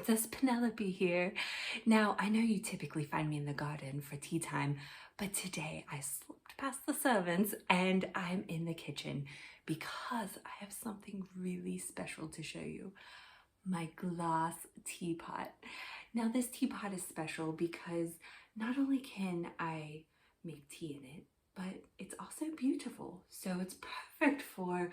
Princess Penelope here. Now, I know you typically find me in the garden for tea time, but today I slipped past the servants and I'm in the kitchen because I have something really special to show you. My glass teapot. Now, this teapot is special because not only can I make tea in it, but it's also beautiful. So it's perfect for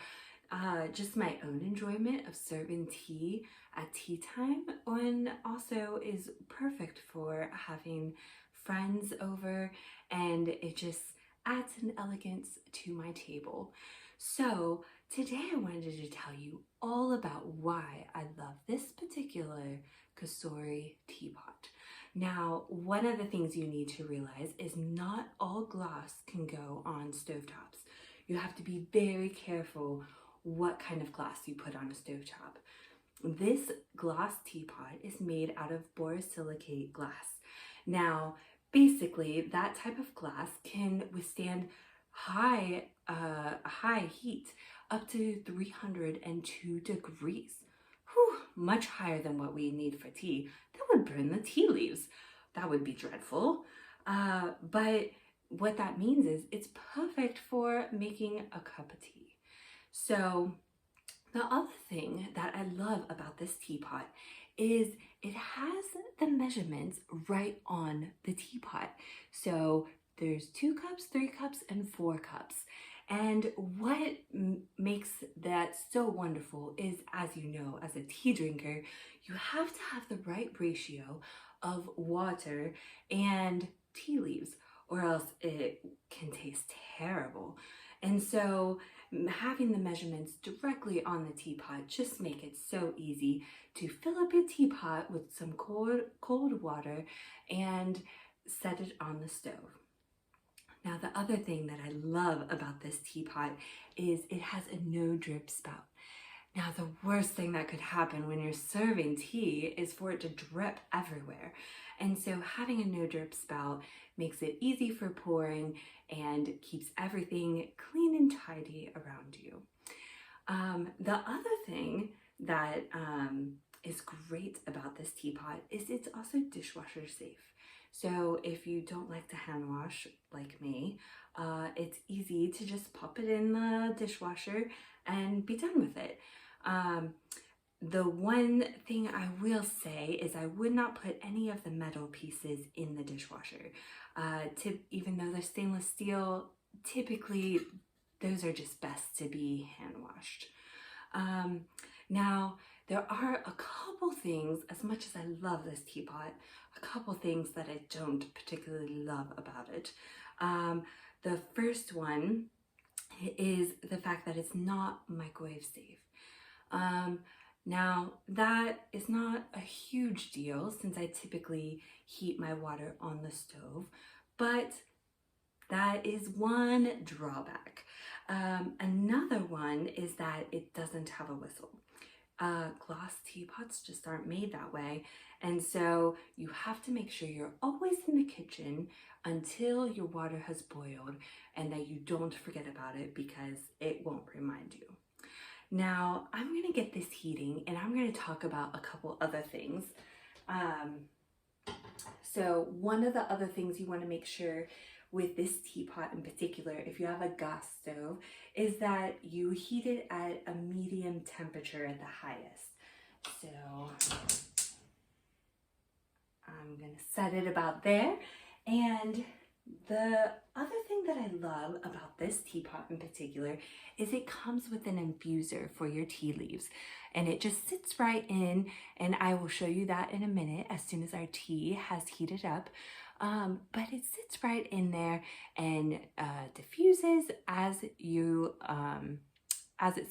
just my own enjoyment of serving tea at tea time, and also is perfect for having friends over, and it just adds an elegance to my table. So today I wanted to tell you all about why I love this particular Cosori teapot. Now, one of the things you need to realize is not all glass can go on stovetops. You have to be very careful what kind of glass you put on a stovetop. This glass teapot is made out of borosilicate glass. Now, basically, that type of glass can withstand high heat up to 302 degrees. Whew, much higher than what we need for tea. That would burn the tea leaves. That would be dreadful. But what that means is it's perfect for making a cup of tea. So the other thing that I love about this teapot is it has the measurements right on the teapot. So there's 2 cups, 3 cups, and 4 cups. And what makes that so wonderful is, as you know, as a tea drinker, you have to have the right ratio of water and tea leaves, or else it can taste terrible. And so having the measurements directly on the teapot just make it so easy to fill up your teapot with some cold water and set it on the stove. Now, the other thing that I love about this teapot is it has a no drip spout. Now, the worst thing that could happen when you're serving tea is for it to drip everywhere. And so having a no drip spout makes it easy for pouring and keeps everything clean and tidy around you. The other thing that is great about this teapot is it's also dishwasher safe. So if you don't like to hand wash like me, it's easy to just pop it in the dishwasher and be done with it. The one thing I will say is I would not put any of the metal pieces in the dishwasher. Even though they're stainless steel, typically those are just best to be hand washed. Now, there are a couple things, as much as I love this teapot, a couple things that I don't particularly love about it. The first one is the fact that it's not microwave safe. Now, that is not a huge deal since I typically heat my water on the stove, but that is one drawback. Another one is that it doesn't have a whistle. Glass teapots just aren't made that way, and so you have to make sure you're always in the kitchen until your water has boiled and that you don't forget about it because it won't remind you. Now, I'm going to get this heating and I'm going to talk about a couple other things. So one of the other things you want to make sure with this teapot in particular, if you have a gas stove, is that you heat it at a medium temperature at the highest. So I'm going to set it about there. And the other thing that I love about this teapot in particular is it comes with an infuser for your tea leaves, and it just sits right in, and I will show you that in a minute as soon as our tea has heated up. But it sits right in there and diffuses as it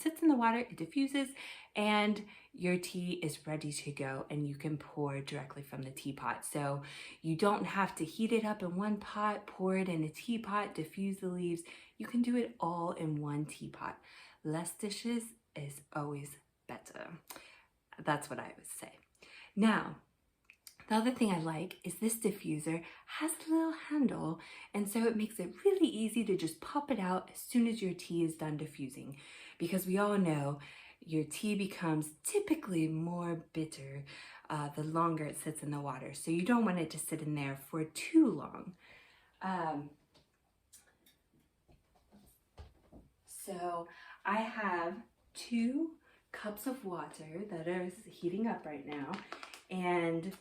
sits in the water, it diffuses and your tea is ready to go, and you can pour directly from the teapot. So you don't have to heat it up in one pot, pour it in a teapot, diffuse the leaves. You can do it all in one teapot. Less dishes is always better. That's what I would say. Now, the other thing I like is this diffuser has a little handle, and so it makes it really easy to just pop it out as soon as your tea is done diffusing. Because we all know your tea becomes typically more bitter the longer it sits in the water. So you don't want it to sit in there for too long. So I have 2 cups of water that are heating up right now. And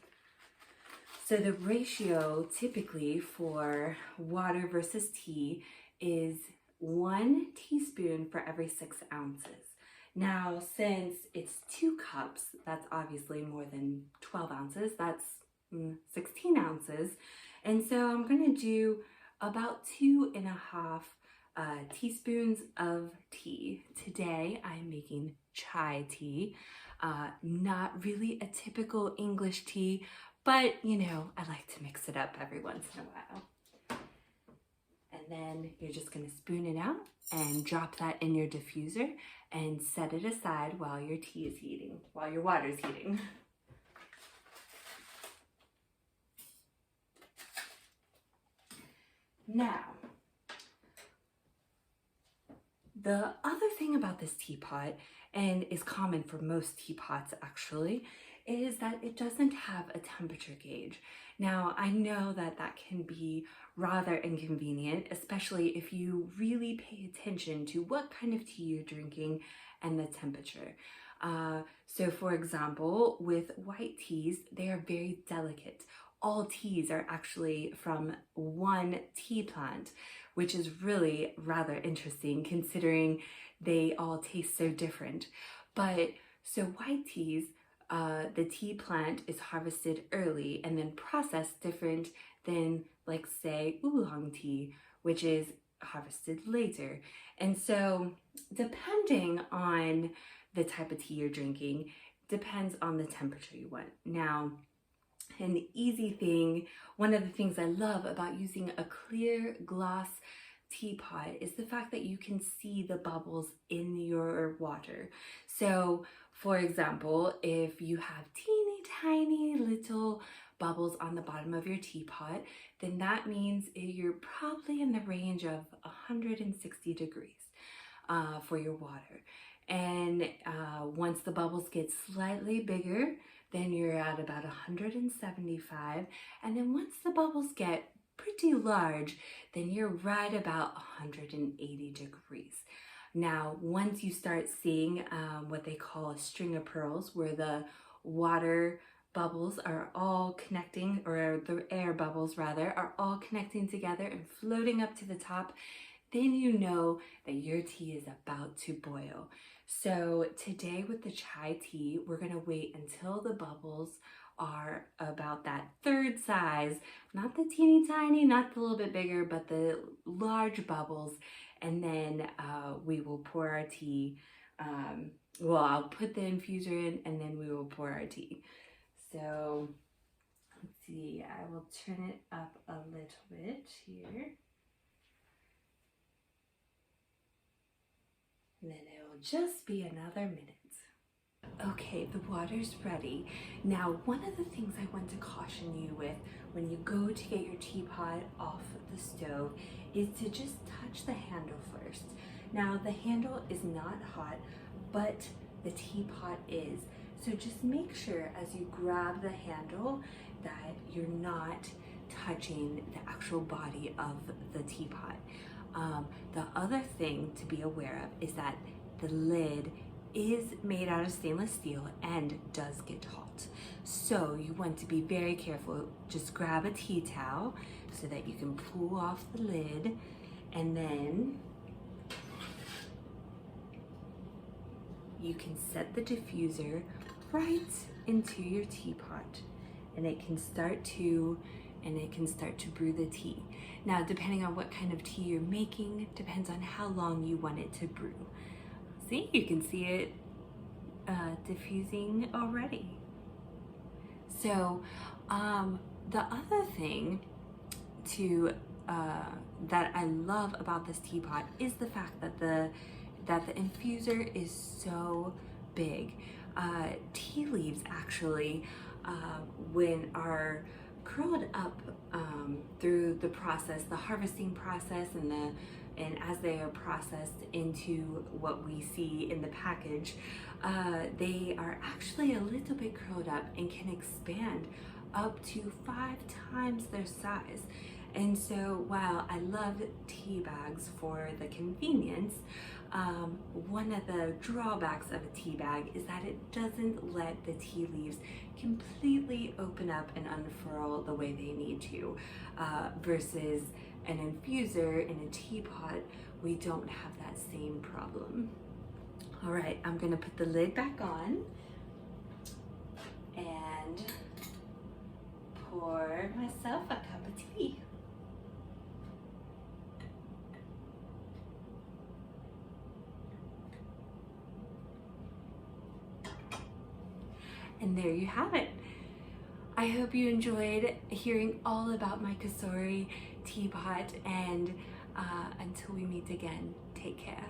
so the ratio typically for water versus tea is 1 teaspoon for every 6 ounces. Now, since it's 2 cups, that's obviously more than 12 ounces. That's 16 ounces. And so I'm going to do about 2.5 teaspoons of tea. Today, I'm making chai tea. Not really a typical English tea, but you know, I like to mix it up every once in a while. And then you're just going to spoon it out and drop that in your diffuser and set it aside while your tea is heating, while your water is heating. Now, the other thing about this teapot, and is common for most teapots actually, is that it doesn't have a temperature gauge. Now, I know that that can be rather inconvenient, especially if you really pay attention to what kind of tea you're drinking and the temperature. So for example, with white teas, they are very delicate. All teas are actually from one tea plant, which is really rather interesting considering they all taste so different. But so white teas, the tea plant is harvested early and then processed different than, like, say, oolong tea, which is harvested later. And so depending on the type of tea you're drinking, depends on the temperature you want. Now, an easy thing, one of the things I love about using a clear glass teapot is the fact that you can see the bubbles in your water. So for example, if you have teeny tiny little bubbles on the bottom of your teapot, then that means you're probably in the range of 160 degrees for your water. And once the bubbles get slightly bigger, then you're at about 175. And then once the bubbles get pretty large, then you're right about 180 degrees. Now, once you start seeing what they call a string of pearls, where the water bubbles are all connecting, or the air bubbles rather, are all connecting together and floating up to the top, then you know that your tea is about to boil. So today with the chai tea, we're gonna wait until the bubbles are about that third size, not the teeny tiny, not the little bit bigger, but the large bubbles. And then we will pour our tea. Well, I'll put the infuser in and then we will pour our tea. So let's see, I will turn it up a little bit here. And then it will just be another minute. Okay, the water's ready. Now, one of the things I want to caution you with when you go to get your teapot off the stove is to just touch the handle first. Now, the handle is not hot, but the teapot is. So just make sure as you grab the handle that you're not touching the actual body of the teapot. The other thing to be aware of is that the lid is made out of stainless steel and does get hot. So you want to be very careful. Just grab a tea towel so that you can pull off the lid, and then you can set the diffuser right into your teapot, and it can start to brew the tea. Now, depending on what kind of tea you're making, depends on how long you want it to brew. See, you can see it diffusing already. So the other thing that I love about this teapot is the fact that the infuser is so big. Tea leaves actually, when are curled up through the process, the harvesting process and and as they are processed into what we see in the package, they are actually a little bit curled up and can expand up to 5 times their size. And so while I love tea bags for the convenience, one of the drawbacks of a tea bag is that it doesn't let the tea leaves completely open up and unfurl the way they need to, versus an infuser in a teapot. We don't have that same problem. All right, I'm gonna put the lid back on and pour myself a cup of tea. And there you have it. I hope you enjoyed hearing all about my Cosori teapot, and until we meet again, take care.